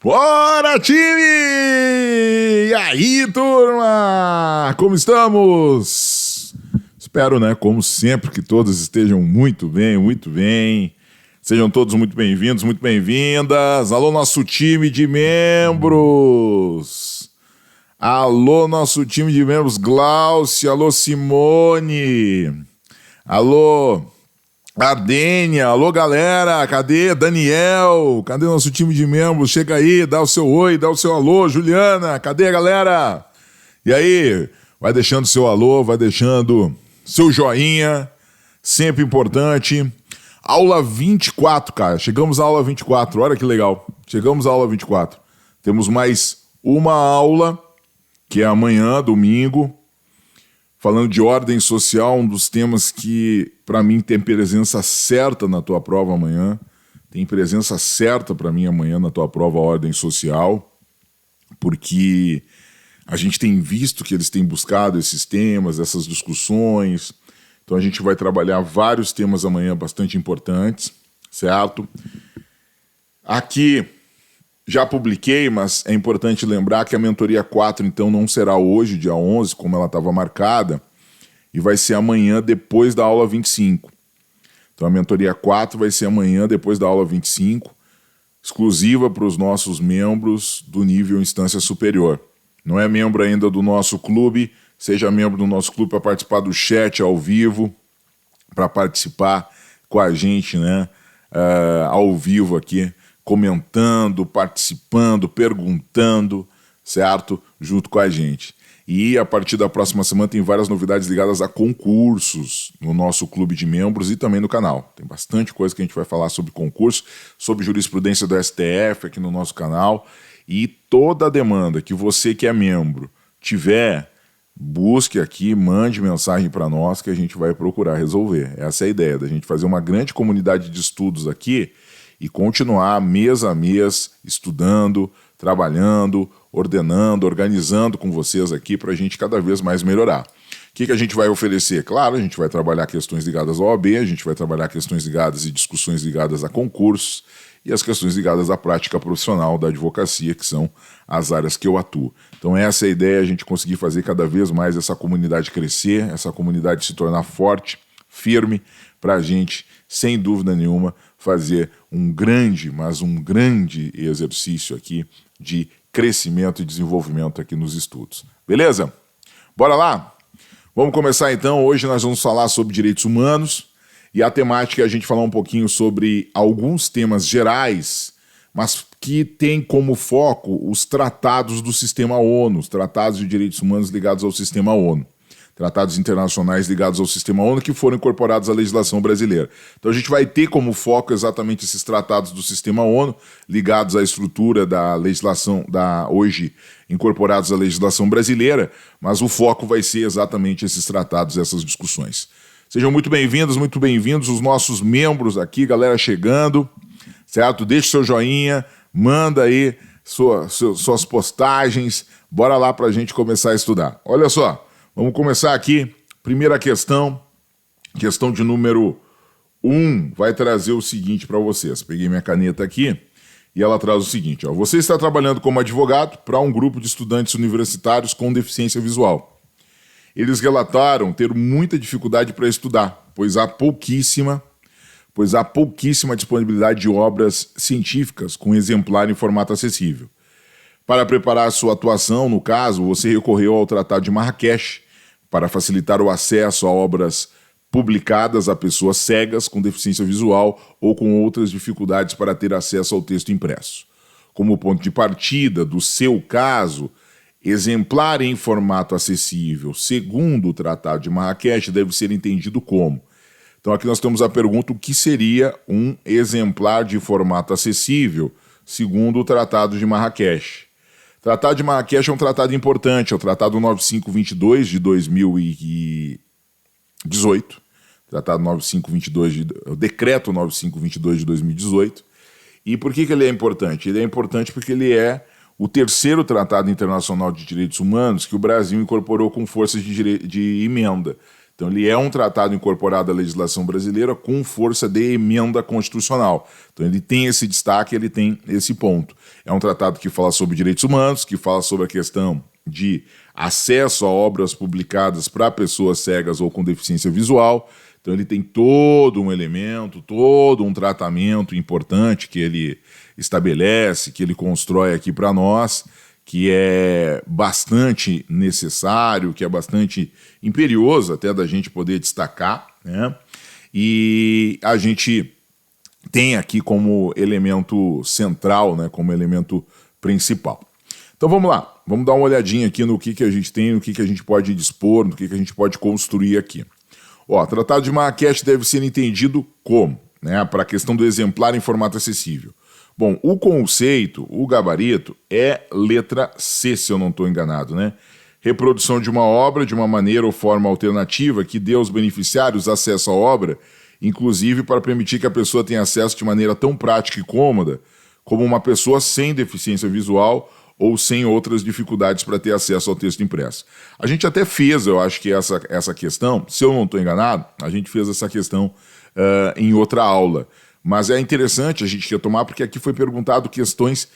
Bora, time! E aí, turma? Como estamos? Espero, né, como sempre, que todos estejam muito bem, muito bem. Sejam todos muito bem-vindos, muito bem-vindas. Alô, nosso time de membros. Alô, nosso time de membros. Glaucia, alô, Simone. Alô, Ardênia, alô galera, cadê Daniel? Cadê nosso time de membros? Chega aí, dá o seu oi, dá o seu alô. Juliana, cadê a galera? E aí, vai deixando seu alô, vai deixando seu joinha, sempre importante. Aula 24, cara, chegamos à aula 24, olha que legal. Chegamos à aula 24. Temos mais uma aula, que é amanhã, domingo. Falando de ordem social, um dos temas que, para mim, tem presença certa na tua prova amanhã. Tem presença certa para mim amanhã na tua prova ordem social, porque a gente tem visto que eles têm buscado esses temas, essas discussões. Então a gente vai trabalhar vários temas amanhã bastante importantes, certo? Aqui já publiquei, mas é importante lembrar que a mentoria 4, então, não será hoje, dia 11, como ela estava marcada, e vai ser amanhã, depois da aula 25. Então, a mentoria 4 vai ser amanhã, depois da aula 25, exclusiva para os nossos membros do nível instância superior. Não é membro ainda do nosso clube, seja membro do nosso clube para participar do chat ao vivo, para participar com a gente, né, ao vivo aqui, comentando, participando, perguntando, certo? Junto com a gente. E a partir da próxima semana tem várias novidades ligadas a concursos no nosso clube de membros e também no canal. Tem bastante coisa que a gente vai falar sobre concurso, sobre jurisprudência do STF aqui no nosso canal. E toda a demanda que você que é membro tiver, busque aqui, mande mensagem para nós que a gente vai procurar resolver. Essa é a ideia, da gente fazer uma grande comunidade de estudos aqui e continuar mês a mês estudando, trabalhando, ordenando, organizando com vocês aqui para a gente cada vez mais melhorar. O que a gente vai oferecer? Claro, a gente vai trabalhar questões ligadas ao OAB, a gente vai trabalhar questões ligadas e discussões ligadas a concursos e as questões ligadas à prática profissional da advocacia, que são as áreas que eu atuo. Então essa é a ideia, a gente conseguir fazer cada vez mais essa comunidade crescer, essa comunidade se tornar forte, firme, para a gente, sem dúvida nenhuma, fazer um grande exercício aqui de crescimento e desenvolvimento aqui nos estudos. Beleza? Bora lá? Vamos começar então. Hoje nós vamos falar sobre direitos humanos e a temática é a gente falar um pouquinho sobre alguns temas gerais, mas que tem como foco os tratados do sistema ONU, os tratados de direitos humanos ligados ao sistema ONU. Tratados internacionais ligados ao sistema ONU que foram incorporados à legislação brasileira. Então a gente vai ter como foco exatamente esses tratados do sistema ONU ligados à estrutura da legislação, hoje incorporados à legislação brasileira, mas o foco vai ser exatamente esses tratados, essas discussões. Sejam muito bem-vindos os nossos membros aqui, galera chegando, certo? Deixe seu joinha, manda aí suas postagens, bora lá para a gente começar a estudar. Olha só. Vamos começar aqui. Primeira questão de número 1, vai trazer o seguinte para vocês. Peguei minha caneta aqui e ela traz o seguinte. Ó. Você está trabalhando como advogado para um grupo de estudantes universitários com deficiência visual. Eles relataram ter muita dificuldade para estudar, pois há pouquíssima disponibilidade de obras científicas com exemplar em formato acessível. Para preparar sua atuação, no caso, você recorreu ao Tratado de Marrakech para facilitar o acesso a obras publicadas a pessoas cegas com deficiência visual ou com outras dificuldades para ter acesso ao texto impresso. Como ponto de partida do seu caso, exemplar em formato acessível, segundo o Tratado de Marrakech, deve ser entendido como. Então aqui nós temos a pergunta: o que seria um exemplar de formato acessível, segundo o Tratado de Marrakech? O Tratado de Marrakech é um tratado importante, é o Tratado 9522 de 2018, Tratado 9522, o Decreto 9522 de 2018. E por que ele é importante? Ele é importante porque ele é o terceiro Tratado Internacional de Direitos Humanos que o Brasil incorporou com força de emenda. Então ele é um tratado incorporado à legislação brasileira com força de emenda constitucional. Então ele tem esse destaque, ele tem esse ponto. É um tratado que fala sobre direitos humanos, que fala sobre a questão de acesso a obras publicadas para pessoas cegas ou com deficiência visual. Então ele tem todo um elemento, todo um tratamento importante que ele estabelece, que ele constrói aqui para nós, que é bastante necessário, que é bastante imperioso até da gente poder destacar, né? E a gente tem aqui como elemento central, né, como elemento principal. Então vamos lá, vamos dar uma olhadinha aqui no que a gente tem, no que a gente pode dispor, no que a gente pode construir aqui. Ó, Tratado de Marrakech deve ser entendido como, né, para a questão do exemplar em formato acessível. Bom, o conceito, o gabarito, é letra C, se eu não estou enganado, né? Reprodução de uma obra de uma maneira ou forma alternativa que dê aos beneficiários acesso à obra, inclusive para permitir que a pessoa tenha acesso de maneira tão prática e cômoda como uma pessoa sem deficiência visual ou sem outras dificuldades para ter acesso ao texto impresso. A gente até fez, eu acho que essa questão, se eu não estou enganado, a gente fez essa questão em outra aula. Mas é interessante a gente retomar, porque aqui foi perguntado questões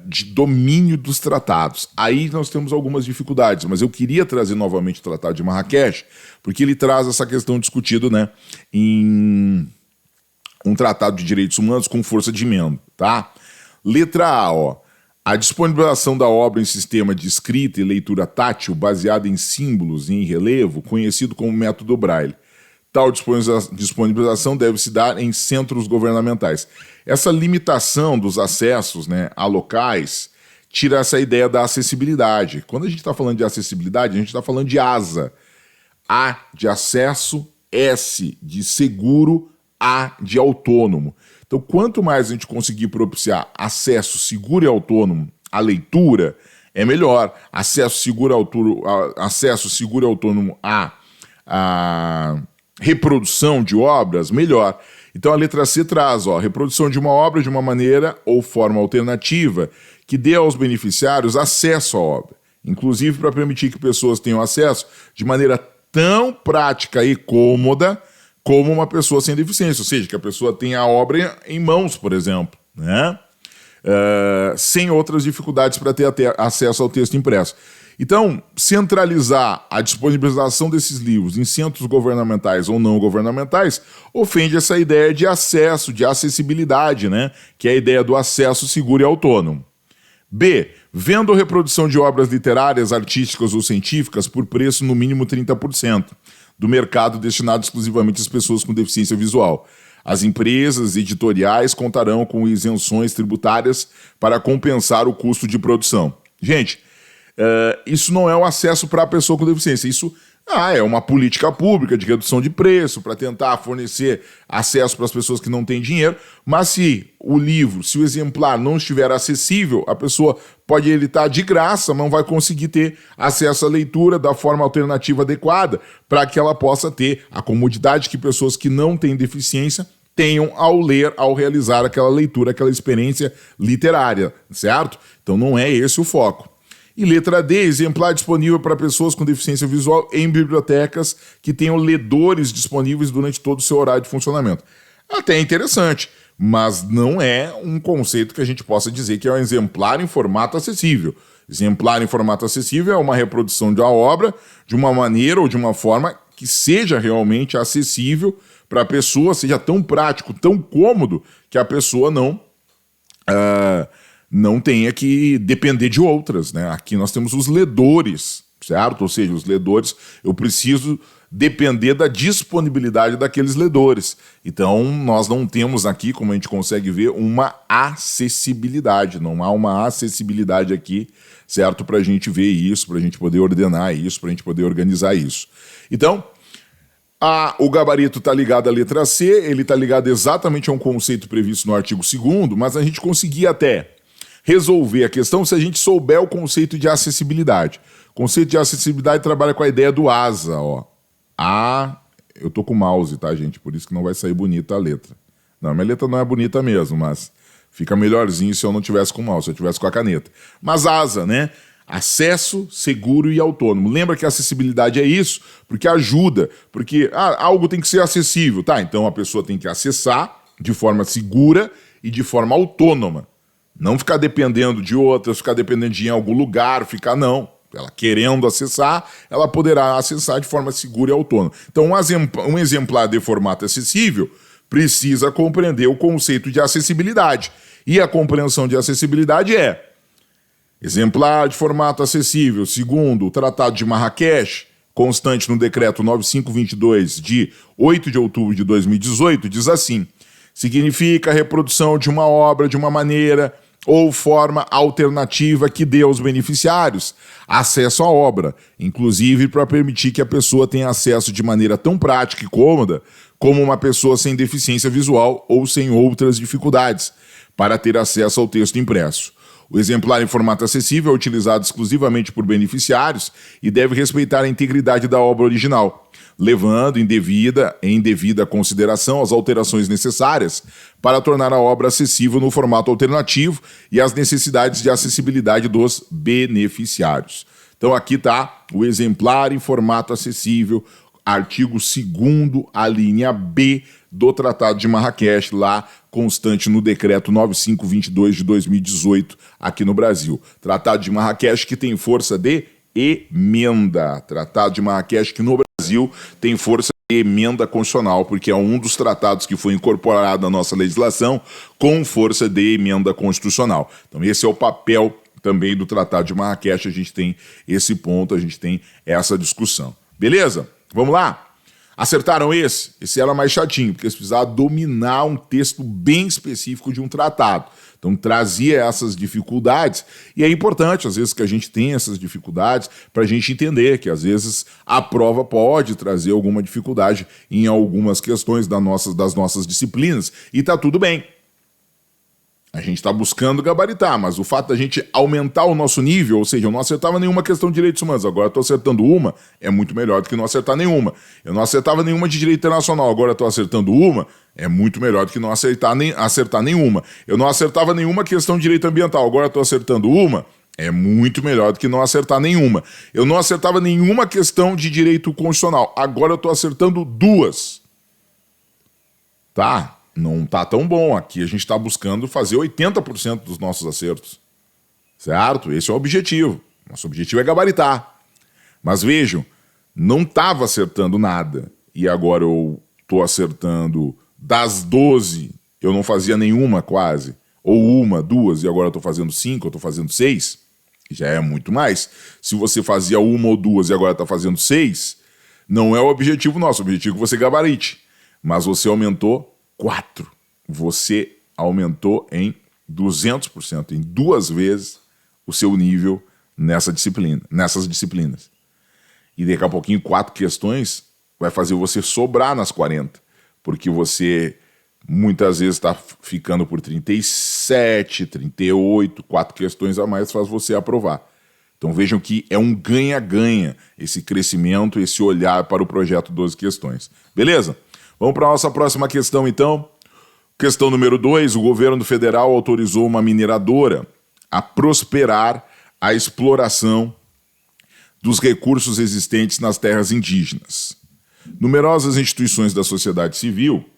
de domínio dos tratados. Aí nós temos algumas dificuldades, mas eu queria trazer novamente o Tratado de Marrakech, porque ele traz essa questão discutida, né, em um tratado de direitos humanos com força de emenda, tá? Letra A, ó. A disponibilização da obra em sistema de escrita e leitura tátil baseada em símbolos e em relevo, conhecido como método Braille. Tal disponibilização deve se dar em centros governamentais. Essa limitação dos acessos, né, a locais tira essa ideia da acessibilidade. Quando a gente está falando de acessibilidade, a gente está falando de ASA. A de acesso, S de seguro, A de autônomo. Então, quanto mais a gente conseguir propiciar acesso seguro e autônomo à leitura, é melhor. Acesso seguro e autônomo à reprodução de obras, melhor. Então a letra C traz, ó, reprodução de uma obra de uma maneira ou forma alternativa que dê aos beneficiários acesso à obra, inclusive para permitir que pessoas tenham acesso de maneira tão prática e cômoda como uma pessoa sem deficiência, ou seja, que a pessoa tenha a obra em mãos, por exemplo, né? Sem outras dificuldades para ter acesso ao texto impresso. Então, centralizar a disponibilização desses livros em centros governamentais ou não governamentais ofende essa ideia de acesso, de acessibilidade, né? Que é a ideia do acesso seguro e autônomo. B. Venda ou reprodução de obras literárias, artísticas ou científicas por preço no mínimo 30% do mercado destinado exclusivamente às pessoas com deficiência visual. As empresas editoriais contarão com isenções tributárias para compensar o custo de produção. Gente, isso não é o acesso para a pessoa com deficiência, isso é uma política pública de redução de preço para tentar fornecer acesso para as pessoas que não têm dinheiro, mas se o livro, se o exemplar não estiver acessível, a pessoa pode editar de graça, mas não vai conseguir ter acesso à leitura da forma alternativa adequada para que ela possa ter a comodidade que pessoas que não têm deficiência tenham ao ler, ao realizar aquela leitura, aquela experiência literária, certo? Então não é esse o foco. E letra D, exemplar disponível para pessoas com deficiência visual em bibliotecas que tenham ledores disponíveis durante todo o seu horário de funcionamento. Até interessante, mas não é um conceito que a gente possa dizer que é um exemplar em formato acessível. Exemplar em formato acessível é uma reprodução de uma obra de uma maneira ou de uma forma que seja realmente acessível para a pessoa, seja tão prático, tão cômodo, que a pessoa não tenha que depender de outras, né? Aqui nós temos os ledores, certo? Ou seja, os ledores, eu preciso depender da disponibilidade daqueles ledores. Então, nós não temos aqui, como a gente consegue ver, uma acessibilidade. Não há uma acessibilidade aqui, certo? Para a gente ver isso, para a gente poder ordenar isso, para a gente poder organizar isso. Então, o gabarito está ligado à letra C, ele está ligado exatamente a um conceito previsto no artigo 2º, mas a gente conseguia até resolver a questão se a gente souber o conceito de acessibilidade. O conceito de acessibilidade trabalha com a ideia do ASA, ó. Eu tô com o mouse, tá, gente? Por isso que não vai sair bonita a letra. Não, minha letra não é bonita mesmo, mas fica melhorzinho se eu não tivesse com o mouse, se eu tivesse com a caneta. Mas ASA, né? acesso seguro e autônomo. Lembra que a acessibilidade é isso? Porque ajuda, porque algo tem que ser acessível, tá? Então a pessoa tem que acessar de forma segura e de forma autônoma. Não ficar dependendo de outras, ficar dependendo de ir em algum lugar, não. Ela querendo acessar, ela poderá acessar de forma segura e autônoma. Então um exemplar de formato acessível precisa compreender o conceito de acessibilidade. E a compreensão de acessibilidade é exemplar de formato acessível, segundo o Tratado de Marrakech, constante no Decreto 9522 de 8 de outubro de 2018, diz assim: significa a reprodução de uma obra de uma maneira ou forma alternativa que dê aos beneficiários acesso à obra, inclusive para permitir que a pessoa tenha acesso de maneira tão prática e cômoda como uma pessoa sem deficiência visual ou sem outras dificuldades, para ter acesso ao texto impresso. O exemplar em formato acessível é utilizado exclusivamente por beneficiários e deve respeitar a integridade da obra original, levando em devida consideração as alterações necessárias para tornar a obra acessível no formato alternativo e as necessidades de acessibilidade dos beneficiários. Então aqui está o exemplar em formato acessível, artigo 2º, a linha B do Tratado de Marrakech, lá constante no Decreto 9522 de 2018, aqui no Brasil. Tratado de Marrakech que tem força de emenda. Tratado de Marrakech que no Brasil tem força de emenda constitucional, porque é um dos tratados que foi incorporado à nossa legislação com força de emenda constitucional. Então esse é o papel também do Tratado de Marrakech, a gente tem esse ponto, a gente tem essa discussão. Beleza? Vamos lá? Acertaram esse? Esse era mais chatinho, porque eles precisavam dominar um texto bem específico de um tratado. Então trazia essas dificuldades, e é importante, às vezes, que a gente tenha essas dificuldades para a gente entender que, às vezes, a prova pode trazer alguma dificuldade em algumas questões das nossas disciplinas, e tá tudo bem. A gente está buscando gabaritar, mas o fato da gente aumentar o nosso nível, ou seja, eu não acertava nenhuma questão de direitos humanos, agora estou acertando uma, é muito melhor do que não acertar nenhuma. Eu não acertava nenhuma de direito internacional, agora estou acertando uma, é muito melhor do que não acertar nenhuma. Eu não acertava nenhuma questão de direito ambiental, agora estou acertando uma, é muito melhor do que não acertar nenhuma. Eu não acertava nenhuma questão de direito constitucional, agora eu estou acertando duas. Tá? Não tá tão bom. Aqui a gente está buscando fazer 80% dos nossos acertos. Certo? Esse é o objetivo. Nosso objetivo é gabaritar. Mas vejam, não estava acertando nada. E agora eu estou acertando das 12, eu não fazia nenhuma quase. Ou uma, duas, e agora eu estou fazendo 5, eu estou fazendo 6. Já é muito mais. Se você fazia uma ou duas e agora está fazendo 6, não é o objetivo nosso. O objetivo é que você gabarite. Mas você aumentou 4. Você aumentou em 200%, em 2 vezes o seu nível nessas disciplinas. E daqui a pouquinho 4 questões vai fazer você sobrar nas 40, porque você muitas vezes está ficando por 37, 38, 4 questões a mais faz você aprovar. Então vejam que é um ganha-ganha esse crescimento, esse olhar para o projeto 12 questões. Beleza? Vamos para a nossa próxima questão, então. Questão número 2, o governo federal autorizou uma mineradora a prosperar a exploração dos recursos existentes nas terras indígenas. Numerosas instituições da sociedade civil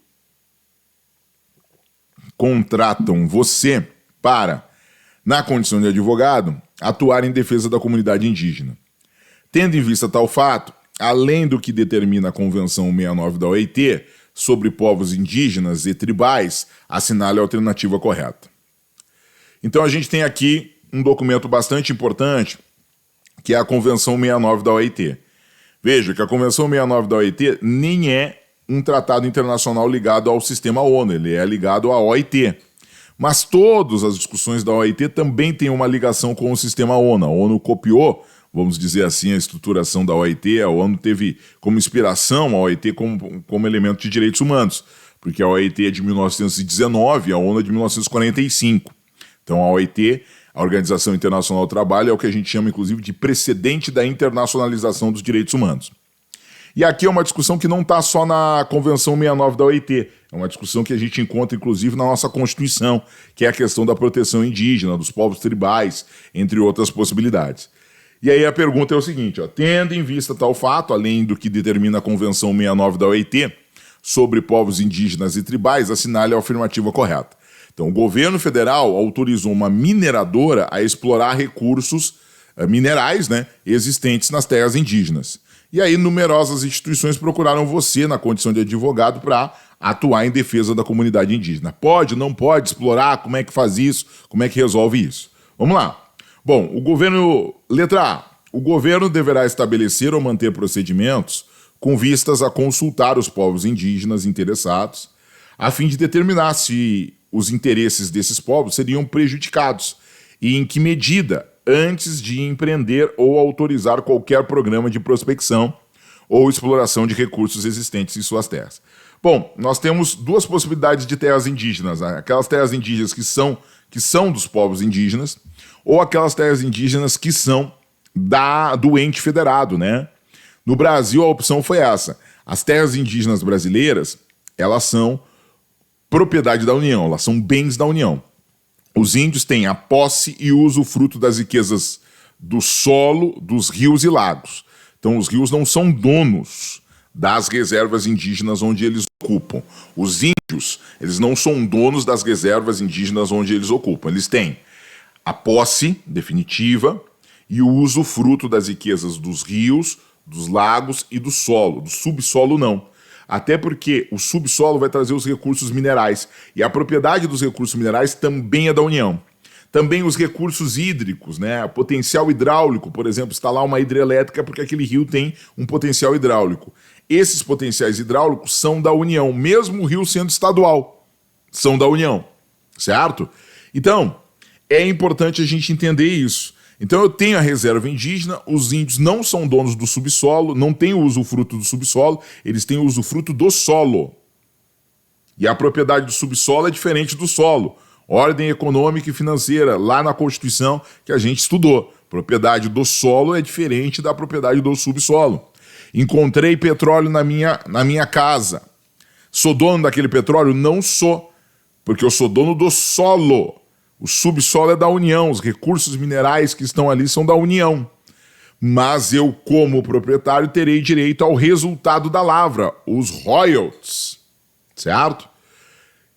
contratam você para, na condição de advogado, atuar em defesa da comunidade indígena. Tendo em vista tal fato, além do que determina a Convenção 69 da OIT sobre povos indígenas e tribais, assinale a alternativa correta. Então a gente tem aqui um documento bastante importante, que é a Convenção 69 da OIT. Veja que a Convenção 69 da OIT nem é um tratado internacional ligado ao sistema ONU, ele é ligado à OIT. Mas todas as discussões da OIT também têm uma ligação com o sistema ONU. A ONU copiou, vamos dizer assim, a estruturação da OIT, a ONU teve como inspiração a OIT como elemento de direitos humanos, porque a OIT é de 1919 e a ONU é de 1945. Então a OIT, a Organização Internacional do Trabalho, é o que a gente chama, inclusive, de precedente da internacionalização dos direitos humanos. E aqui é uma discussão que não está só na Convenção 69 da OIT, é uma discussão que a gente encontra, inclusive, na nossa Constituição, que é a questão da proteção indígena, dos povos tribais, entre outras possibilidades. E aí a pergunta é o seguinte, ó, tendo em vista tal fato, além do que determina a Convenção 69 da OIT sobre povos indígenas e tribais, assinale a afirmativa correta. Então, o governo federal autorizou uma mineradora a explorar recursos minerais, né, existentes nas terras indígenas. E aí numerosas instituições procuraram você na condição de advogado para atuar em defesa da comunidade indígena. Pode, não pode explorar? Como é que faz isso? Como é que resolve isso? Vamos lá. Bom, letra A. O governo deverá estabelecer ou manter procedimentos com vistas a consultar os povos indígenas interessados, a fim de determinar se os interesses desses povos seriam prejudicados e em que medida, antes de empreender ou autorizar qualquer programa de prospecção ou exploração de recursos existentes em suas terras. Bom, nós temos duas possibilidades de terras indígenas, né? Aquelas terras indígenas que são dos povos indígenas, ou aquelas terras indígenas que são do ente federado, né? No Brasil, a opção foi essa. As terras indígenas brasileiras, elas são propriedade da União, elas são bens da União. Os índios têm a posse e usufruto das riquezas do solo, dos rios e lagos. Então, os rios não são donos das reservas indígenas onde eles ocupam. Os índios, eles não são donos das reservas indígenas onde eles ocupam. Eles têm a posse definitiva e o usufruto das riquezas dos rios, dos lagos e do solo. Do subsolo, não. Até porque o subsolo vai trazer os recursos minerais. E a propriedade dos recursos minerais também é da União. Também os recursos hídricos, né? O potencial hidráulico, por exemplo, instalar uma hidrelétrica porque aquele rio tem um potencial hidráulico. Esses potenciais hidráulicos são da União, mesmo o rio sendo estadual. São da União, certo? Então, é importante a gente entender isso. Então eu tenho a reserva indígena, os índios não são donos do subsolo, não têm o usufruto do subsolo, eles têm o usufruto do solo. E a propriedade do subsolo é diferente do solo. Ordem econômica e financeira, lá na Constituição que a gente estudou. Propriedade do solo é diferente da propriedade do subsolo. Encontrei petróleo na minha casa. Sou dono daquele petróleo? Não sou, porque eu sou dono do solo. O subsolo é da União, os recursos minerais que estão ali são da União. Mas eu, como proprietário, terei direito ao resultado da lavra, os royalties, certo?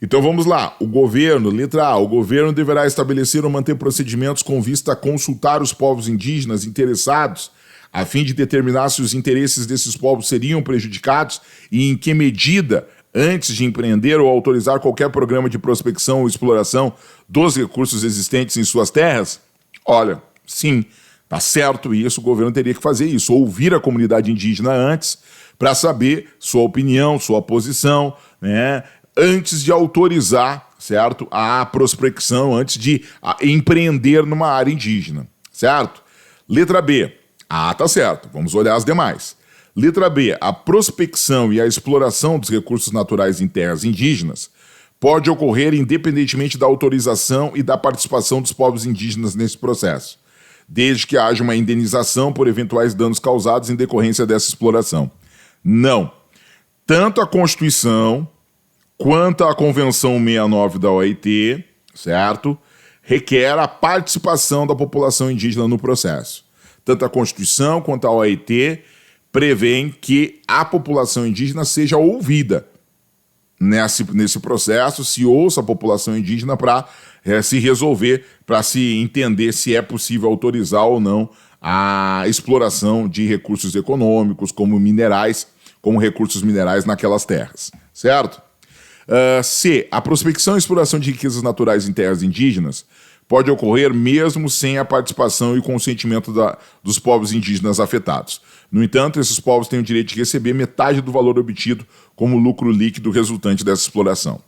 Então vamos lá, o governo, letra A, o governo deverá estabelecer ou manter procedimentos com vista a consultar os povos indígenas interessados, a fim de determinar se os interesses desses povos seriam prejudicados e em que medida, antes de empreender ou autorizar qualquer programa de prospecção ou exploração dos recursos existentes em suas terras? Olha, sim, tá certo isso, o governo teria que fazer isso, ouvir a comunidade indígena antes para saber sua opinião, sua posição, né, antes de autorizar, certo, a prospecção, antes de empreender numa área indígena, certo? Letra B. Tá certo, vamos olhar as demais. Letra B. A prospecção e a exploração dos recursos naturais em terras indígenas pode ocorrer independentemente da autorização e da participação dos povos indígenas nesse processo, desde que haja uma indenização por eventuais danos causados em decorrência dessa exploração. Não. Tanto a Constituição quanto a Convenção 69 da OIT, certo, requer a participação da população indígena no processo. Tanto a Constituição quanto a OIT prevêem que a população indígena seja ouvida nesse processo, se ouça a população indígena para se resolver, para se entender se é possível autorizar ou não a exploração de recursos econômicos, como minerais, como recursos minerais naquelas terras, certo? C. A prospecção e exploração de riquezas naturais em terras indígenas pode ocorrer mesmo sem a participação e consentimento dos povos indígenas afetados. No entanto, esses povos têm o direito de receber metade do valor obtido como lucro líquido resultante dessa exploração.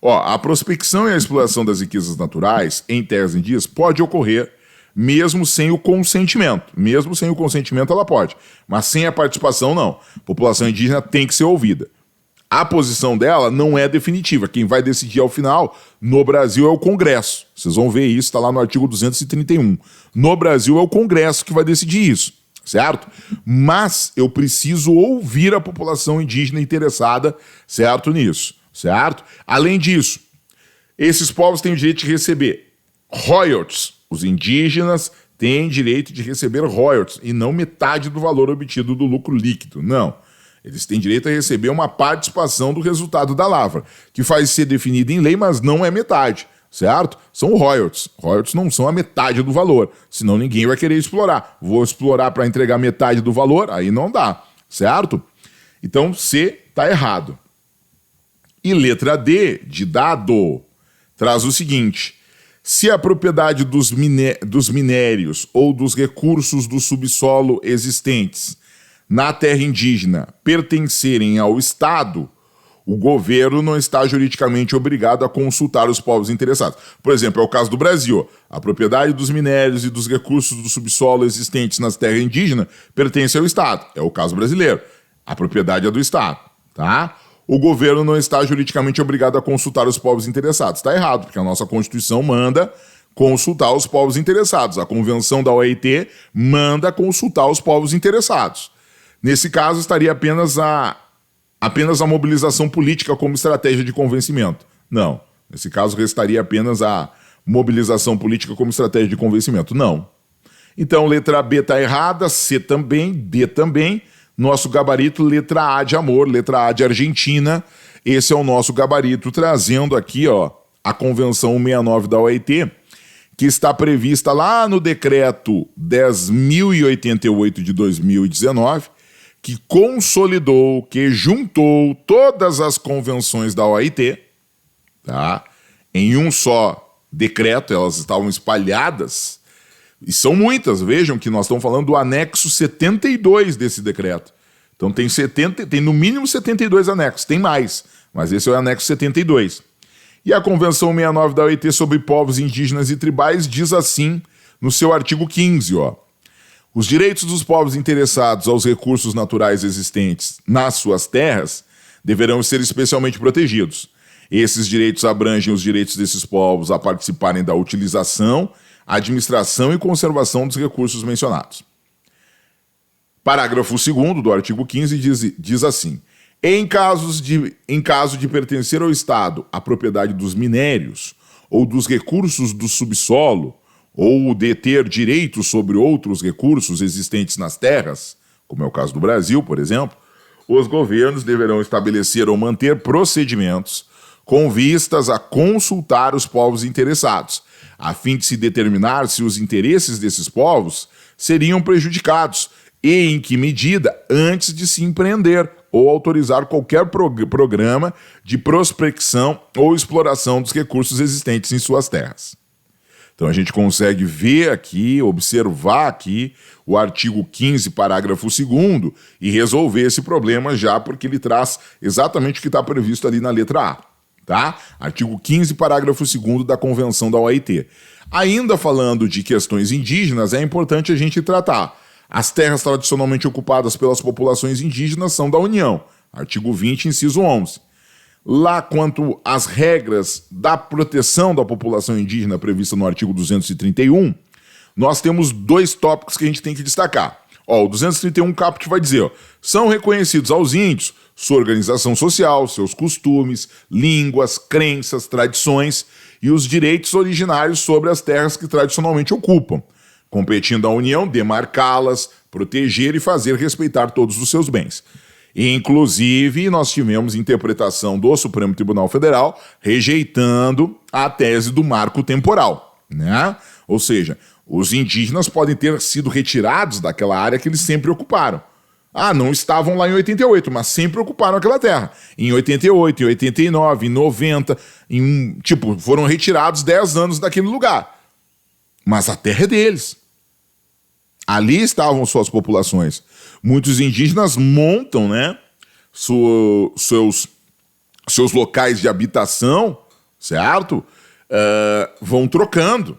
A prospecção e a exploração das riquezas naturais em terras indígenas pode ocorrer mesmo sem o consentimento. Mesmo sem o consentimento ela pode, mas sem a participação não. A população indígena tem que ser ouvida. A posição dela não é definitiva. Quem vai decidir ao final, no Brasil, é o Congresso. Vocês vão ver isso, está lá no artigo 231. No Brasil, é o Congresso que vai decidir isso, certo? Mas eu preciso ouvir a população indígena interessada, certo, nisso, certo? Além disso, esses povos têm o direito de receber royalties. Os indígenas têm direito de receber royalties e não metade do valor obtido do lucro líquido, não. Eles têm direito a receber uma participação do resultado da lavra, que faz ser definida em lei, mas não é metade, certo? São royalties. Royalties não são a metade do valor, senão ninguém vai querer explorar. Vou explorar para entregar metade do valor? Aí não dá, certo? Então, C está errado. E letra D, de dado, traz o seguinte: se a propriedade dos minérios ou dos recursos do subsolo existentes na terra indígena pertencerem ao Estado, o governo não está juridicamente obrigado a consultar os povos interessados. Por exemplo, é o caso do Brasil. A propriedade dos minérios e dos recursos do subsolo existentes nas terras indígenas pertence ao Estado. É o caso brasileiro. A propriedade é do Estado, tá? O governo não está juridicamente obrigado a consultar os povos interessados. Está errado, porque a nossa Constituição manda consultar os povos interessados. A Convenção da OIT manda consultar os povos interessados. Nesse caso, estaria apenas a mobilização política como estratégia de convencimento. Não. Nesse caso, restaria apenas a mobilização política como estratégia de convencimento. Não. Então, letra B está errada, C também, D também. Nosso gabarito, letra A de amor, letra A de Argentina. Esse é o nosso gabarito, trazendo aqui a Convenção 169 da OIT, que está prevista lá no decreto 10.088 de 2019, que consolidou, que juntou todas as convenções da OIT, tá? Em um só decreto. Elas estavam espalhadas, e são muitas. Vejam que nós estamos falando do anexo 72 desse decreto. Então tem no mínimo 72 anexos, tem mais, mas esse é o anexo 72. E a Convenção 69 da OIT sobre povos indígenas e tribais diz assim, no seu artigo 15, os direitos dos povos interessados aos recursos naturais existentes nas suas terras deverão ser especialmente protegidos. Esses direitos abrangem os direitos desses povos a participarem da utilização, administração e conservação dos recursos mencionados. Parágrafo 2º do artigo 15 diz assim: em caso de pertencer ao Estado a propriedade dos minérios ou dos recursos do subsolo, ou de ter direito sobre outros recursos existentes nas terras, como é o caso do Brasil, por exemplo, os governos deverão estabelecer ou manter procedimentos com vistas a consultar os povos interessados, a fim de se determinar se os interesses desses povos seriam prejudicados e em que medida antes de se empreender ou autorizar qualquer programa de prospecção ou exploração dos recursos existentes em suas terras. Então a gente consegue ver aqui, observar aqui o artigo 15, parágrafo 2º e resolver esse problema já, porque ele traz exatamente o que está previsto ali na letra A, tá? Artigo 15, parágrafo 2º da Convenção da OIT. Ainda falando de questões indígenas, é importante a gente tratar. As terras tradicionalmente ocupadas pelas populações indígenas são da União, artigo 20, inciso 11. Lá, quanto às regras da proteção da população indígena prevista no artigo 231, nós temos dois tópicos que a gente tem que destacar. O 231 caput vai dizer, são reconhecidos aos índios sua organização social, seus costumes, línguas, crenças, tradições e os direitos originários sobre as terras que tradicionalmente ocupam, competindo à União demarcá-las, proteger e fazer respeitar todos os seus bens. Inclusive, nós tivemos interpretação do Supremo Tribunal Federal rejeitando a tese do marco temporal, né? Ou seja, os indígenas podem ter sido retirados daquela área que eles sempre ocuparam. Não estavam lá em 88, mas sempre ocuparam aquela terra. Em 88, em 89, em 90, foram retirados 10 anos daquele lugar. Mas a terra é deles. Ali estavam suas populações. Muitos indígenas montam, né, seus locais de habitação, certo? Vão trocando,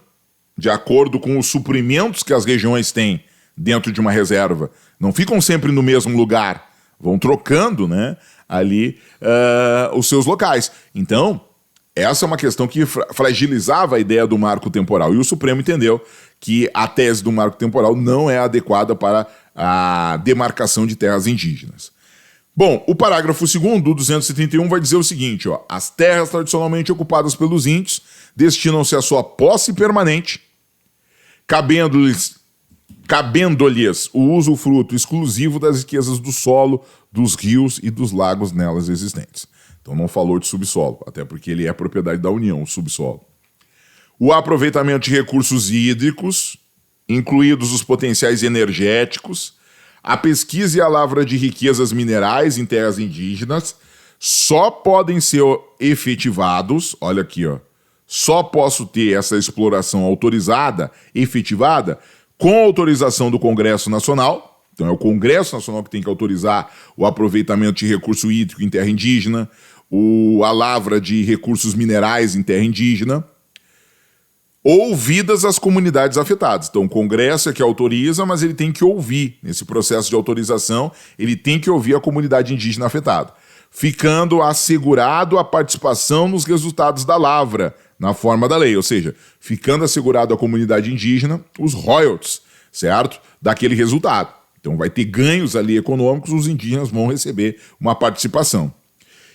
de acordo com os suprimentos que as regiões têm dentro de uma reserva. Não ficam sempre no mesmo lugar. Vão trocando, né, ali os seus locais. Então, essa é uma questão que fragilizava a ideia do marco temporal. E o Supremo entendeu que a tese do marco temporal não é adequada para a demarcação de terras indígenas. Bom, o parágrafo 2º do 231 vai dizer o seguinte, as terras tradicionalmente ocupadas pelos índios destinam-se à sua posse permanente cabendo-lhes o usufruto exclusivo das riquezas do solo, dos rios e dos lagos nelas existentes. Então não falou de subsolo, até porque ele é propriedade da União, o subsolo. O aproveitamento de recursos hídricos, incluídos os potenciais energéticos, a pesquisa e a lavra de riquezas minerais em terras indígenas só podem ser efetivados, olha aqui, ó, só posso ter essa exploração autorizada, efetivada, com autorização do Congresso Nacional. Então é o Congresso Nacional que tem que autorizar o aproveitamento de recurso hídrico em terra indígena, a lavra de recursos minerais em terra indígena, ouvidas as comunidades afetadas. Então o Congresso é que autoriza, mas ele tem que ouvir, nesse processo de autorização, ele tem que ouvir a comunidade indígena afetada, ficando assegurado a participação nos resultados da lavra, na forma da lei, ou seja, ficando assegurado à comunidade indígena os royalties, certo? Daquele resultado. Então vai ter ganhos ali econômicos, os indígenas vão receber uma participação.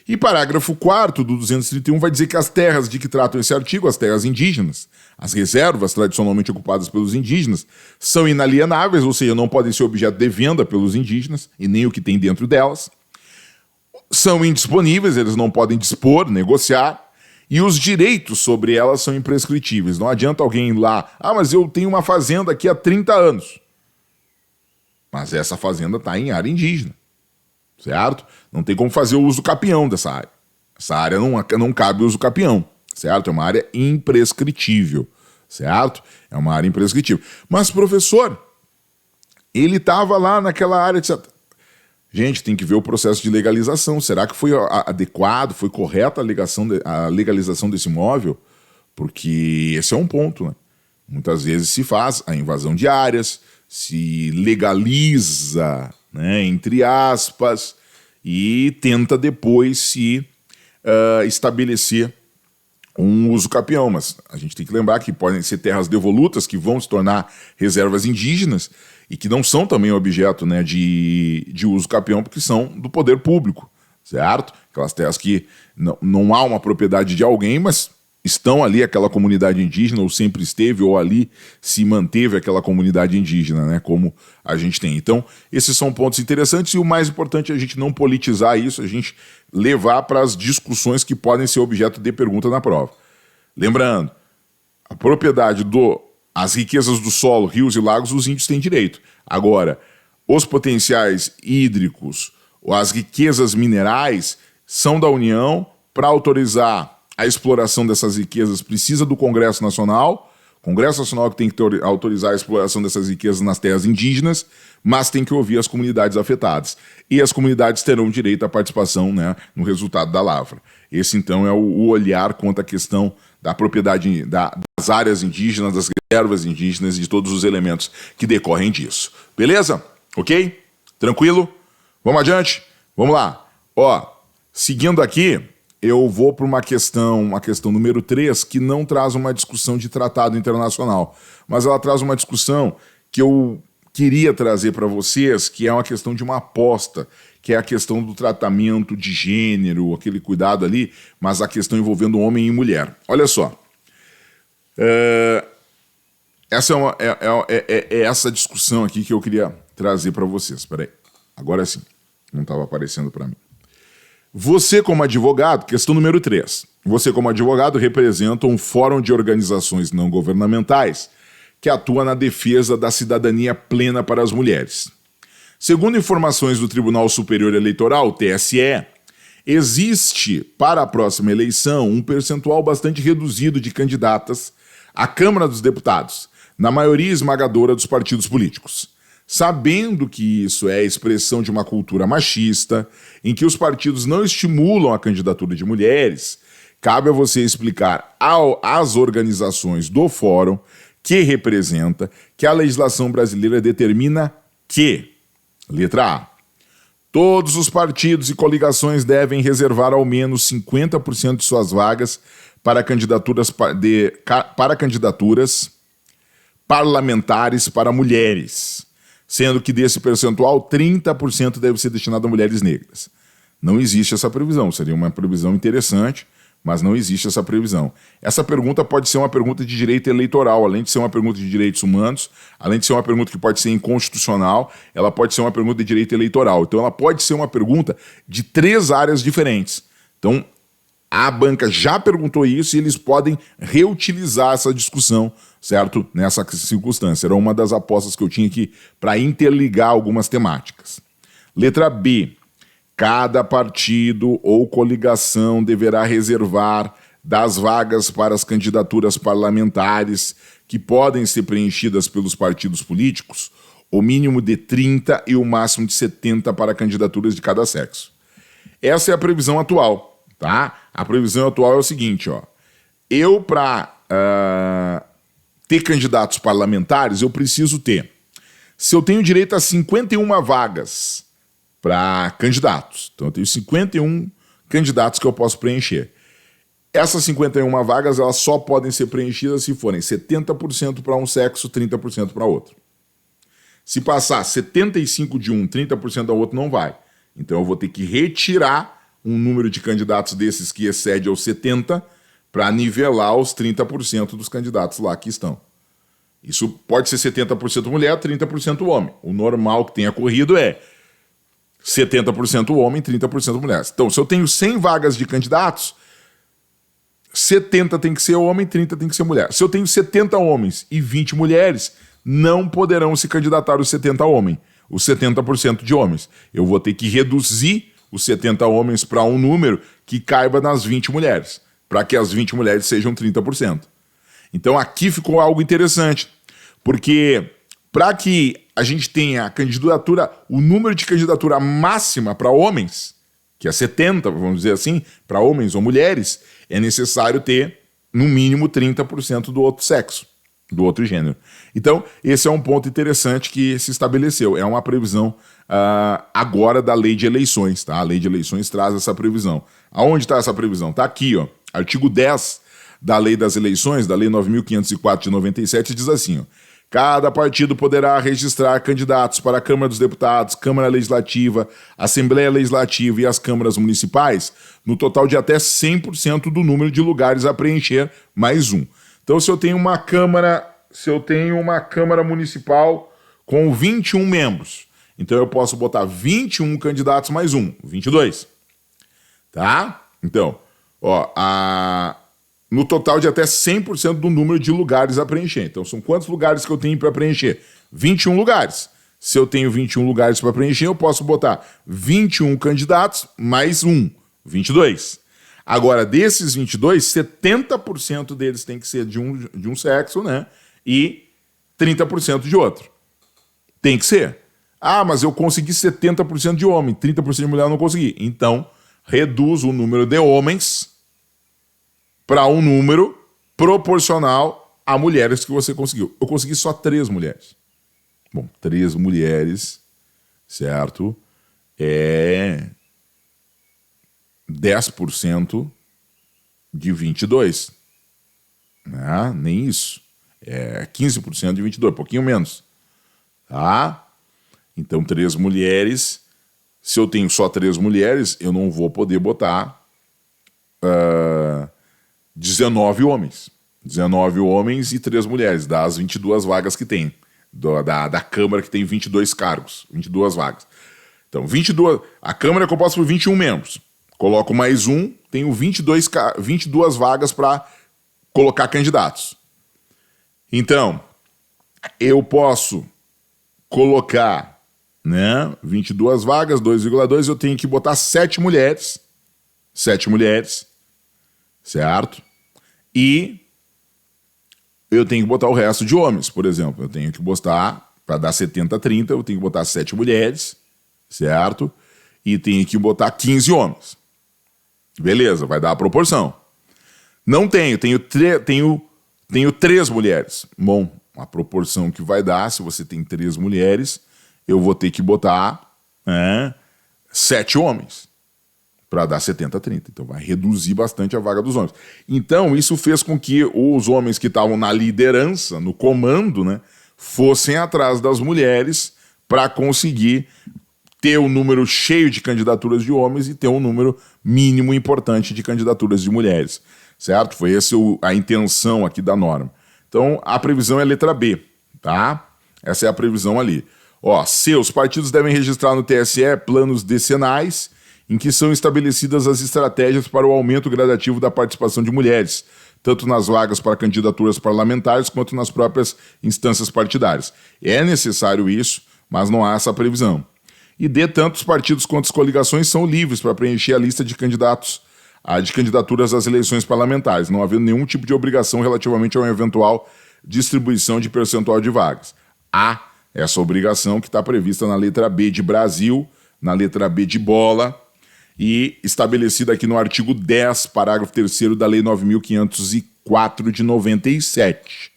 E parágrafo 4º do 231 vai dizer que as terras de que tratam esse artigo, as terras indígenas, as reservas tradicionalmente ocupadas pelos indígenas, são inalienáveis, ou seja, não podem ser objeto de venda pelos indígenas, e nem o que tem dentro delas. São indisponíveis, eles não podem dispor, negociar, e os direitos sobre elas são imprescritíveis. Não adianta alguém ir lá, mas eu tenho uma fazenda aqui há 30 anos. Mas essa fazenda está em área indígena, certo? Não tem como fazer o uso capião dessa área. Essa área não cabe o uso capião, certo? É uma área imprescritível, certo? É uma área imprescritível. Mas, professor, ele estava lá naquela área, etc. Gente, tem que ver o processo de legalização. Será que foi adequado, foi correta a legalização desse imóvel? Porque esse é um ponto, né? Muitas vezes se faz a invasão de áreas, se legaliza, né, entre aspas, e tenta depois se estabelecer um uso capião. Mas a gente tem que lembrar que podem ser terras devolutas que vão se tornar reservas indígenas e que não são também objeto, né, de uso capião, porque são do poder público, certo? Aquelas terras que não há uma propriedade de alguém, mas estão ali aquela comunidade indígena, ou sempre esteve, ou ali se manteve aquela comunidade indígena, né, como a gente tem. Então, esses são pontos interessantes, e o mais importante é a gente não politizar isso, a gente levar para as discussões que podem ser objeto de pergunta na prova. Lembrando, a propriedade as riquezas do solo, rios e lagos, os índios têm direito. Agora, os potenciais hídricos, as riquezas minerais, são da União. Para autorizar a exploração dessas riquezas, precisa do Congresso Nacional. O Congresso Nacional que tem que autorizar a exploração dessas riquezas nas terras indígenas, mas tem que ouvir as comunidades afetadas. E as comunidades terão direito à participação, né, no resultado da lavra. Esse, então, é o olhar quanto à questão da propriedade das áreas indígenas, das reservas indígenas e de todos os elementos que decorrem disso. Beleza? Ok? Tranquilo? Vamos adiante? Vamos lá. Seguindo aqui, eu vou para uma questão número 3, que não traz uma discussão de tratado internacional, mas ela traz uma discussão que eu queria trazer para vocês, que é uma questão de uma aposta, que é a questão do tratamento de gênero, aquele cuidado ali, mas a questão envolvendo homem e mulher. Olha só. Essa é essa discussão aqui que eu queria trazer para vocês. Espera aí. Agora sim. Não estava aparecendo para mim. Você, como advogado, questão número 3. Você, como advogado, representa um fórum de organizações não governamentais que atua na defesa da cidadania plena para as mulheres. Segundo informações do Tribunal Superior Eleitoral, TSE, existe, para a próxima eleição, um percentual bastante reduzido de candidatas à Câmara dos Deputados, na maioria esmagadora dos partidos políticos. Sabendo que isso é a expressão de uma cultura machista, em que os partidos não estimulam a candidatura de mulheres, cabe a você explicar às organizações do fórum que representa que a legislação brasileira determina que, letra A, todos os partidos e coligações devem reservar ao menos 50% de suas vagas para candidaturas parlamentares para mulheres, sendo que desse percentual, 30% deve ser destinado a mulheres negras. Não existe essa previsão, seria uma previsão interessante, mas não existe essa previsão. Essa pergunta pode ser uma pergunta de direito eleitoral, além de ser uma pergunta de direitos humanos, além de ser uma pergunta que pode ser inconstitucional, ela pode ser uma pergunta de direito eleitoral. Então ela pode ser uma pergunta de 3 áreas diferentes. Então a banca já perguntou isso e eles podem reutilizar essa discussão, certo? Nessa circunstância. Era uma das apostas que eu tinha aqui para interligar algumas temáticas. Letra B. Cada partido ou coligação deverá reservar das vagas para as candidaturas parlamentares que podem ser preenchidas pelos partidos políticos o mínimo de 30 e o máximo de 70 para candidaturas de cada sexo. Essa é a previsão atual, tá? A previsão atual é o seguinte, ó. Eu, para ter candidatos parlamentares, eu preciso ter. Se eu tenho direito a 51 vagas para candidatos, então eu tenho 51 candidatos que eu posso preencher. Essas 51 vagas, elas só podem ser preenchidas se forem 70% para um sexo, 30% para outro. Se passar 75% de um, 30% do outro, não vai. Então eu vou ter que retirar um número de candidatos desses que excede aos 70% para nivelar os 30% dos candidatos lá que estão. Isso pode ser 70% mulher, 30% homem. O normal que tenha corrido é 70% homem, 30% mulher. Então, se eu tenho 100 vagas de candidatos, 70 tem que ser homem, 30 tem que ser mulher. Se eu tenho 70 homens e 20 mulheres, não poderão se candidatar os 70 homens, os 70% de homens. Eu vou ter que reduzir os 70 homens para um número que caiba nas 20 mulheres, para que as 20 mulheres sejam 30%. Então aqui ficou algo interessante, porque para que a gente tenha a candidatura, o número de candidatura máxima para homens, que é 70, vamos dizer assim, para homens ou mulheres, é necessário ter, no mínimo, 30% do outro sexo, do outro gênero. Então, esse é um ponto interessante que se estabeleceu. É uma previsão agora da lei de eleições, tá? A lei de eleições traz essa previsão. Aonde está essa previsão? Está aqui, ó, artigo 10 da lei das eleições, da lei 9.504 de 97, diz assim, ó: cada partido poderá registrar candidatos para a Câmara dos Deputados, Câmara Legislativa, Assembleia Legislativa e as câmaras municipais, no total de até 100% do número de lugares a preencher, mais um. Então, se eu tenho uma Câmara municipal com 21 membros, então eu posso botar 21 candidatos mais um, 22. Tá? Então, ó, no total de até 100% do número de lugares a preencher. Então, são quantos lugares que eu tenho para preencher? 21 lugares. Se eu tenho 21 lugares para preencher, eu posso botar 21 candidatos mais um, 22. Agora, desses 22, 70% deles tem que ser de um sexo, né? E 30% de outro. Tem que ser. Ah, mas eu consegui 70% de homem, 30% de mulher eu não consegui. Então, reduz o número de homens para um número proporcional a mulheres que você conseguiu. Eu consegui só 3 mulheres. Bom, 3 mulheres, certo? É 10% de 22. Né? Nem isso. É 15% de 22, pouquinho menos. Tá? Então, 3 mulheres. Se eu tenho só 3 mulheres, eu não vou poder botar 19 homens. 19 homens e 3 mulheres, das 22 vagas que tem. Da Câmara, que tem 22 cargos, 22 vagas. Então, 22, a Câmara é composta por 21 membros. Coloco mais um, tenho 22 vagas para colocar candidatos. Então, eu posso colocar, né, 22 vagas, 2,2, eu tenho que botar 7 mulheres. 7 mulheres, certo? E eu tenho que botar o resto de homens, por exemplo. Eu tenho que botar, para dar 70-30, eu tenho que botar 7 mulheres, certo? E tenho que botar 15 homens. Beleza, vai dar a proporção. Não tenho 3 mulheres. Bom, a proporção que vai dar, se você tem 3 mulheres, eu vou ter que botar 7 homens para dar 70-30. Então vai reduzir bastante a vaga dos homens. Então isso fez com que os homens que estavam na liderança, no comando, né, fossem atrás das mulheres para conseguir ter um número cheio de candidaturas de homens e ter um número mínimo importante de candidaturas de mulheres, certo? Foi essa a intenção aqui da norma. Então, a previsão é a letra B, tá? Essa é a previsão ali. Ó, C, os partidos devem registrar no TSE planos decenais em que são estabelecidas as estratégias para o aumento gradativo da participação de mulheres, tanto nas vagas para candidaturas parlamentares quanto nas próprias instâncias partidárias. É necessário isso, mas não há essa previsão. E D, tanto os partidos quanto as coligações são livres para preencher a lista de candidatos, de candidaturas às eleições parlamentares, não havendo nenhum tipo de obrigação relativamente a uma eventual distribuição de percentual de vagas. Há essa obrigação que está prevista na letra B de Brasil, na letra B de bola, e estabelecida aqui no artigo 10, parágrafo 3º da Lei 9.504 de 97.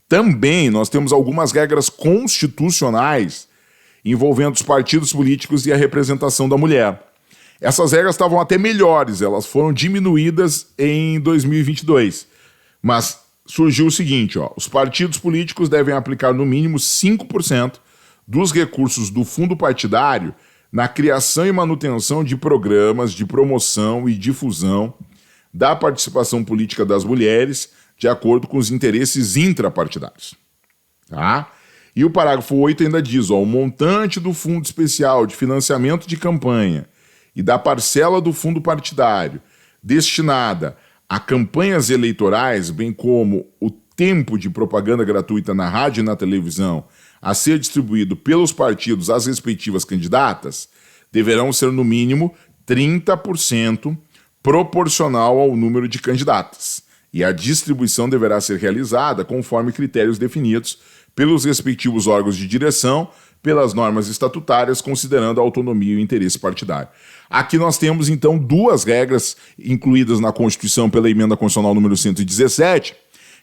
Também nós temos algumas regras constitucionais envolvendo os partidos políticos e a representação da mulher. Essas regras estavam até melhores, elas foram diminuídas em 2022. Mas surgiu o seguinte, ó, os partidos políticos devem aplicar no mínimo 5% dos recursos do fundo partidário na criação e manutenção de programas de promoção e difusão da participação política das mulheres, de acordo com os interesses intrapartidários. Tá? E o parágrafo 8 ainda diz, ó, o montante do fundo especial de financiamento de campanha e da parcela do fundo partidário destinada a campanhas eleitorais, bem como o tempo de propaganda gratuita na rádio e na televisão a ser distribuído pelos partidos às respectivas candidatas, deverão ser no mínimo 30% proporcional ao número de candidatas. E a distribuição deverá ser realizada conforme critérios definidos pelos respectivos órgãos de direção, pelas normas estatutárias, considerando a autonomia e o interesse partidário. Aqui nós temos, então, duas regras incluídas na Constituição pela Emenda Constitucional número 117,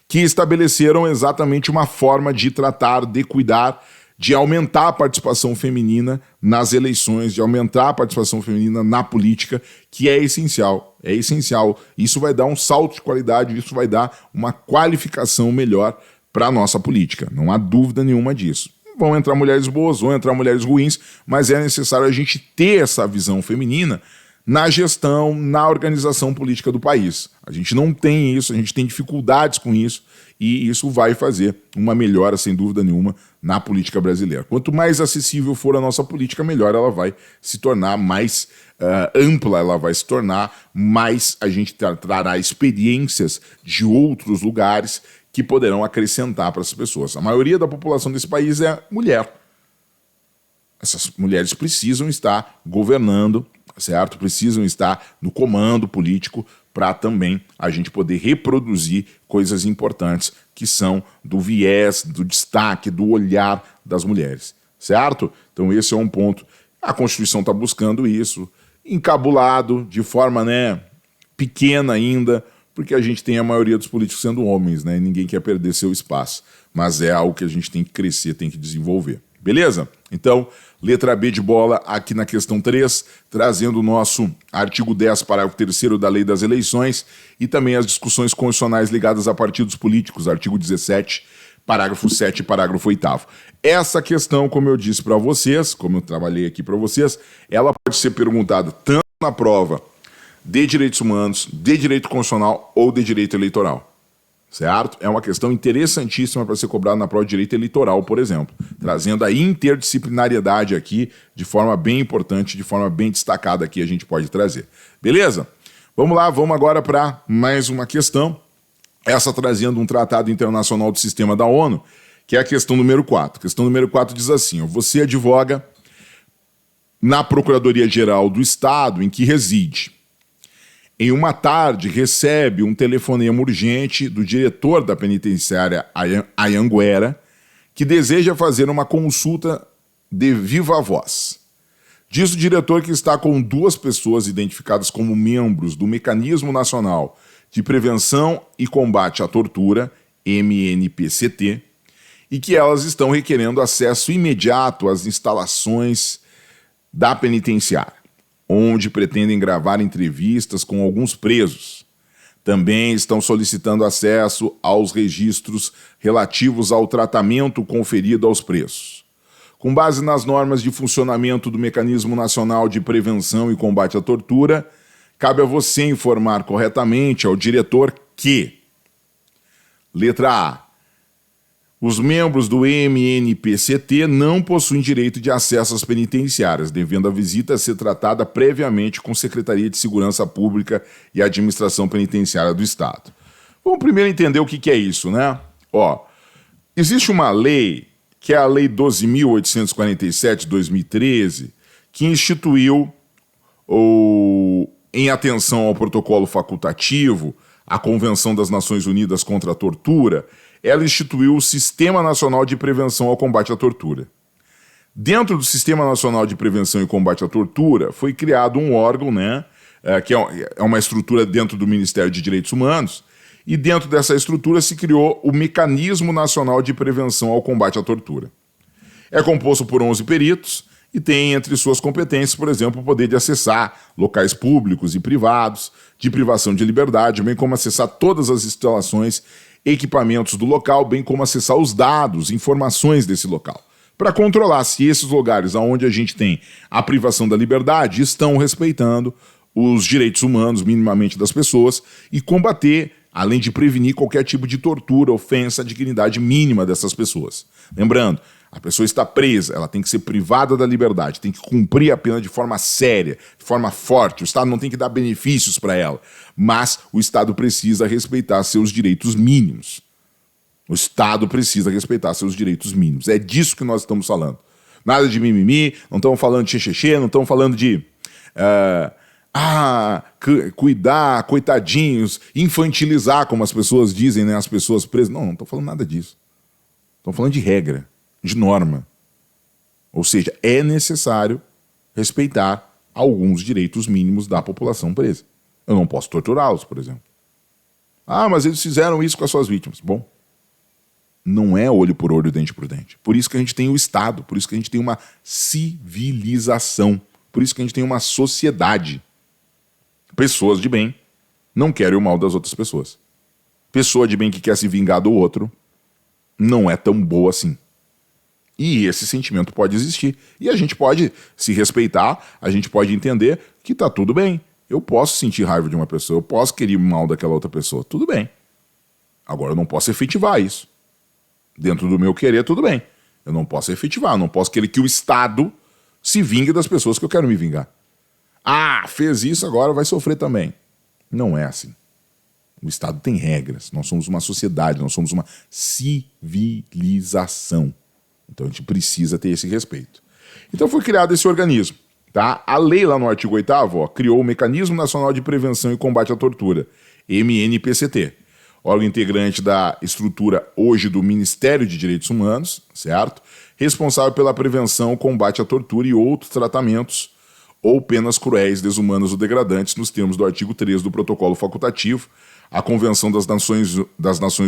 que estabeleceram exatamente uma forma de tratar, de cuidar, de aumentar a participação feminina nas eleições, de aumentar a participação feminina na política, que é essencial. É essencial. Isso vai dar um salto de qualidade, isso vai dar uma qualificação melhor para a nossa política. Não há dúvida nenhuma disso. Vão entrar mulheres boas, vão entrar mulheres ruins, mas é necessário a gente ter essa visão feminina na gestão, na organização política do país. A gente não tem isso, a gente tem dificuldades com isso, e isso vai fazer uma melhora, sem dúvida nenhuma, na política brasileira. Quanto mais acessível for a nossa política, melhor ela vai se tornar, mais ampla ela vai se tornar, mais a gente trará experiências de outros lugares que poderão acrescentar para as pessoas. A maioria da população desse país é mulher. Essas mulheres precisam estar governando, certo? Precisam estar no comando político para também a gente poder reproduzir coisas importantes que são do viés, do destaque, do olhar das mulheres, certo? Então esse é um ponto. A Constituição está buscando isso, encabulado, de forma pequena ainda, porque a gente tem a maioria dos políticos sendo homens, né? E ninguém quer perder seu espaço, mas é algo que a gente tem que crescer, tem que desenvolver. Beleza? Então, letra B de bola aqui na questão 3, trazendo o nosso artigo 10, parágrafo 3º da Lei das Eleições e também as discussões constitucionais ligadas a partidos políticos, artigo 17, parágrafo 7 e parágrafo 8º. Essa questão, como eu disse para vocês, como eu trabalhei aqui para vocês, ela pode ser perguntada tanto na prova de direitos humanos, de direito constitucional ou de direito eleitoral. Certo? É uma questão interessantíssima para ser cobrada na prova de direito eleitoral, por exemplo, trazendo a interdisciplinariedade aqui de forma bem importante, de forma bem destacada aqui a gente pode trazer. Beleza? Vamos lá, vamos agora para mais uma questão, essa trazendo um tratado internacional do sistema da ONU, que é a questão número 4. A questão número 4 diz assim, ó, você advoga na Procuradoria-Geral do Estado em que reside. Em uma tarde, recebe um telefonema urgente do diretor da penitenciária Anhanguera, que deseja fazer uma consulta de viva voz. Diz o diretor que está com 2 pessoas identificadas como membros do Mecanismo Nacional de Prevenção e Combate à Tortura, MNPCT, e que elas estão requerendo acesso imediato às instalações da penitenciária, onde pretendem gravar entrevistas com alguns presos. Também estão solicitando acesso aos registros relativos ao tratamento conferido aos presos. Com base nas normas de funcionamento do Mecanismo Nacional de Prevenção e Combate à Tortura, cabe a você informar corretamente ao diretor que: letra A. Os membros do MNPCT não possuem direito de acesso às penitenciárias, devendo a visita ser tratada previamente com Secretaria de Segurança Pública e Administração Penitenciária do Estado. Vamos primeiro entender o que é isso, né? Existe uma lei, que é a Lei 12.847 de 2013, que instituiu, em atenção ao protocolo facultativo, a Convenção das Nações Unidas contra a Tortura, ela instituiu o Sistema Nacional de Prevenção ao Combate à Tortura. Dentro do Sistema Nacional de Prevenção e Combate à Tortura, foi criado um órgão, né, que é uma estrutura dentro do Ministério de Direitos Humanos, e dentro dessa estrutura se criou o Mecanismo Nacional de Prevenção ao Combate à Tortura. É composto por 11 peritos e tem entre suas competências, por exemplo, o poder de acessar locais públicos e privados, de privação de liberdade, bem como acessar todas as instalações, equipamentos do local, bem como acessar os dados, informações desse local, para controlar se esses lugares onde a gente tem a privação da liberdade estão respeitando os direitos humanos minimamente das pessoas e combater, além de prevenir qualquer tipo de tortura, ofensa à dignidade mínima dessas pessoas. Lembrando, a pessoa está presa, ela tem que ser privada da liberdade, tem que cumprir a pena de forma séria, de forma forte. O Estado não tem que dar benefícios para ela, mas o Estado precisa respeitar seus direitos mínimos. O Estado precisa respeitar seus direitos mínimos. É disso que nós estamos falando. Nada de mimimi, não estamos falando de xexexê, não estamos falando de... cuidar, coitadinhos, infantilizar, como as pessoas dizem, né, as pessoas presas. Não estou falando nada disso. Estou falando de regra, de norma. Ou seja, é necessário respeitar alguns direitos mínimos da população presa. Eu não posso torturá-los, por exemplo. Mas eles fizeram isso com as suas vítimas. Bom, não é olho por olho, dente por dente. Por isso que a gente tem o Estado, por isso que a gente tem uma civilização, por isso que a gente tem uma sociedade. Pessoas de bem não querem o mal das outras pessoas. Pessoa de bem que quer se vingar do outro não é tão boa assim. E esse sentimento pode existir. E a gente pode se respeitar, a gente pode entender que tá tudo bem. Eu posso sentir raiva de uma pessoa, eu posso querer mal daquela outra pessoa, tudo bem. Agora eu não posso efetivar isso. Dentro do meu querer, tudo bem. Eu não posso efetivar, eu não posso querer que o Estado se vingue das pessoas que eu quero me vingar. Fez isso, agora vai sofrer também. Não é assim. O Estado tem regras. Nós somos uma sociedade, nós somos uma civilização. Então a gente precisa ter esse respeito. Então foi criado esse organismo. Tá? A lei lá no artigo 8º criou o Mecanismo Nacional de Prevenção e Combate à Tortura, MNPCT. Órgão integrante da estrutura hoje do Ministério de Direitos Humanos, certo? Responsável pela prevenção, combate à tortura e outros tratamentos ou penas cruéis, desumanas ou degradantes, nos termos do artigo 3 do Protocolo Facultativo, a Convenção das Nações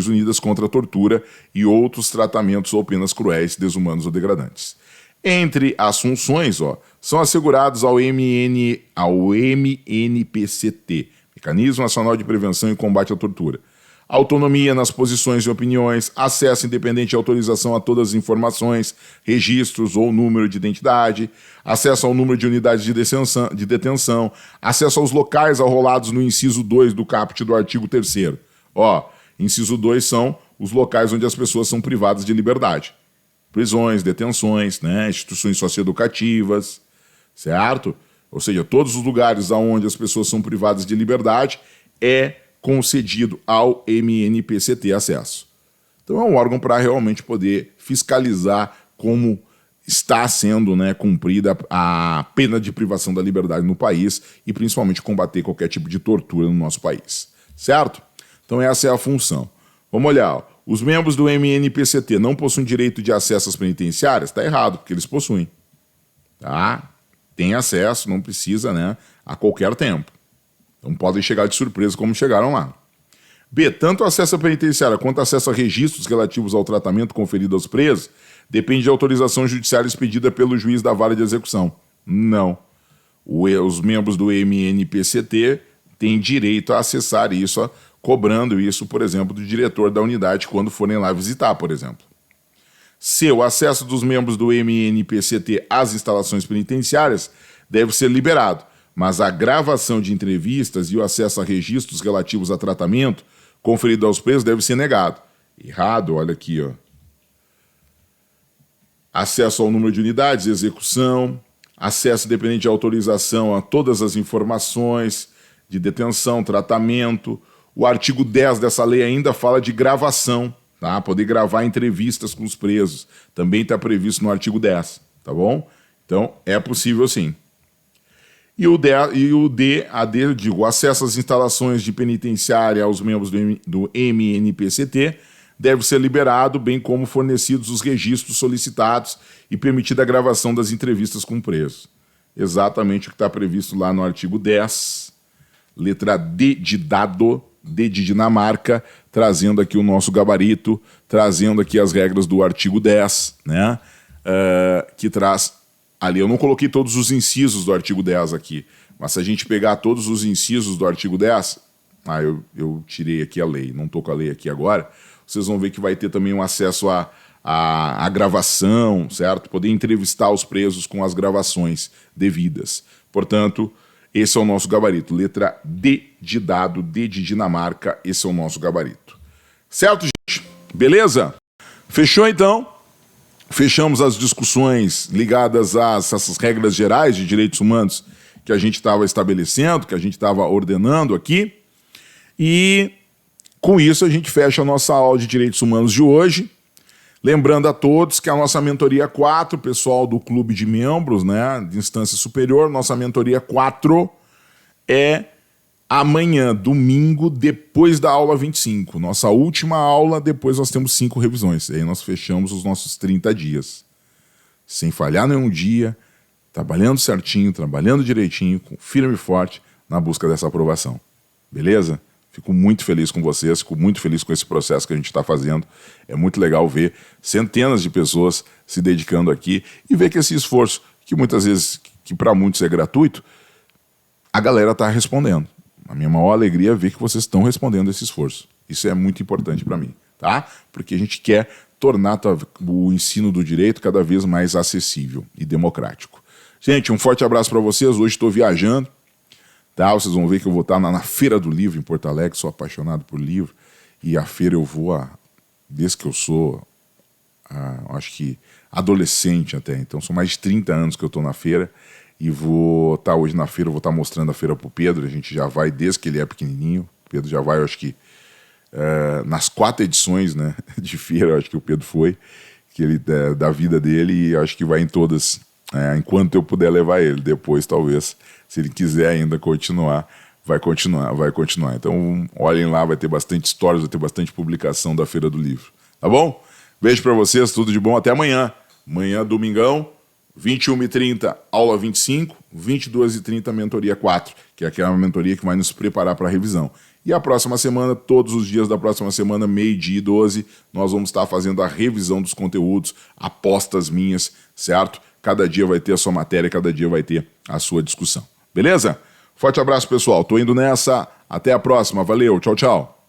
Unidas contra a Tortura e outros tratamentos ou penas cruéis, desumanos ou degradantes. Entre as funções, são assegurados ao MNPCT, Mecanismo Nacional de Prevenção e Combate à Tortura, autonomia nas posições e opiniões, acesso independente e autorização a todas as informações, registros ou número de identidade, acesso ao número de unidades de detenção, acesso aos locais arrolados no inciso 2 do caput do artigo 3º. Inciso 2 são os locais onde as pessoas são privadas de liberdade. Prisões, detenções, né, instituições socioeducativas, certo? Ou seja, todos os lugares onde as pessoas são privadas de liberdade é concedido ao MNPCT acesso. Então é um órgão para realmente poder fiscalizar como está sendo, né, cumprida a pena de privação da liberdade no país e principalmente combater qualquer tipo de tortura no nosso país. Certo? Então essa é a função. Vamos olhar. Os membros do MNPCT não possuem direito de acesso às penitenciárias? Está errado, porque eles possuem. Tá? Tem acesso, não precisa, né, a qualquer tempo. Então podem chegar de surpresa como chegaram lá. B. Tanto acesso à penitenciária quanto acesso a registros relativos ao tratamento conferido aos presos depende de autorização judiciária expedida pelo juiz da vara de execução. Não. Os membros do MNPCT têm direito a acessar isso, cobrando isso, por exemplo, do diretor da unidade quando forem lá visitar, por exemplo. C. O acesso dos membros do MNPCT às instalações penitenciárias deve ser liberado, mas a gravação de entrevistas e o acesso a registros relativos a tratamento conferido aos presos deve ser negado. Errado, olha aqui, ó. Acesso ao número de unidades, execução, acesso independente de autorização a todas as informações de detenção, tratamento. O artigo 10 dessa lei ainda fala de gravação, tá? Poder gravar entrevistas com os presos. Também está previsto no artigo 10, tá bom? Então, é possível sim. E o D, eu digo, acesso às instalações de penitenciária aos membros do MNPCT deve ser liberado, bem como fornecidos os registros solicitados e permitida a gravação das entrevistas com presos. Exatamente o que está previsto lá no artigo 10, letra D de dado, D de Dinamarca, trazendo aqui o nosso gabarito, trazendo aqui as regras do artigo 10, né? Que traz... Ali eu não coloquei todos os incisos do artigo 10 aqui, mas se a gente pegar todos os incisos do artigo 10, eu tirei aqui a lei, não estou com a lei aqui agora, vocês vão ver que vai ter também um acesso à gravação, certo? Poder entrevistar os presos com as gravações devidas. Portanto, esse é o nosso gabarito. Letra D de dado, D de Dinamarca, esse é o nosso gabarito. Certo, gente? Beleza? Fechou, então? Fechamos as discussões ligadas a essas regras gerais de direitos humanos que a gente estava estabelecendo, que a gente estava ordenando aqui. E com isso a gente fecha a nossa aula de direitos humanos de hoje. Lembrando a todos que a nossa mentoria 4, pessoal do clube de membros, né, de instância superior, nossa mentoria 4 é amanhã, domingo, depois da aula 25. Nossa última aula, depois nós temos 5 revisões. Aí nós fechamos os nossos 30 dias. Sem falhar nenhum dia, trabalhando certinho, trabalhando direitinho, firme e forte, na busca dessa aprovação. Beleza? Fico muito feliz com vocês, fico muito feliz com esse processo que a gente está fazendo. É muito legal ver centenas de pessoas se dedicando aqui e ver que esse esforço, que muitas vezes, que para muitos é gratuito, a galera está respondendo. A minha maior alegria é ver que vocês estão respondendo esse esforço. Isso é muito importante para mim, tá? Porque a gente quer tornar o ensino do direito cada vez mais acessível e democrático. Gente, um forte abraço para vocês. Hoje estou viajando, tá? Vocês vão ver que eu vou estar na Feira do Livro em Porto Alegre. Sou apaixonado por livro. E a feira eu vou desde que eu sou, acho que adolescente até. Então são mais de 30 anos que eu estou na feira. E vou estar hoje na feira, vou estar mostrando a feira para o Pedro. A gente já vai desde que ele é pequenininho. O Pedro já vai, eu acho que, nas 4 edições, né, de feira, eu acho que o Pedro foi, que ele, da vida dele, e acho que vai em todas, enquanto eu puder levar ele. Depois, talvez, se ele quiser ainda continuar, vai continuar. Então, olhem lá, vai ter bastante histórias, vai ter bastante publicação da Feira do Livro. Tá bom? Beijo para vocês, tudo de bom, até amanhã. Amanhã, domingão. 21h30, aula 25, 22h30, mentoria 4, que é aquela mentoria que vai nos preparar para a revisão. E a próxima semana, todos os dias da próxima semana, 12h e 12h, nós vamos estar fazendo a revisão dos conteúdos, apostas minhas, certo? Cada dia vai ter a sua matéria, cada dia vai ter a sua discussão. Beleza? Forte abraço, pessoal. Tô indo nessa. Até a próxima. Valeu. Tchau, tchau.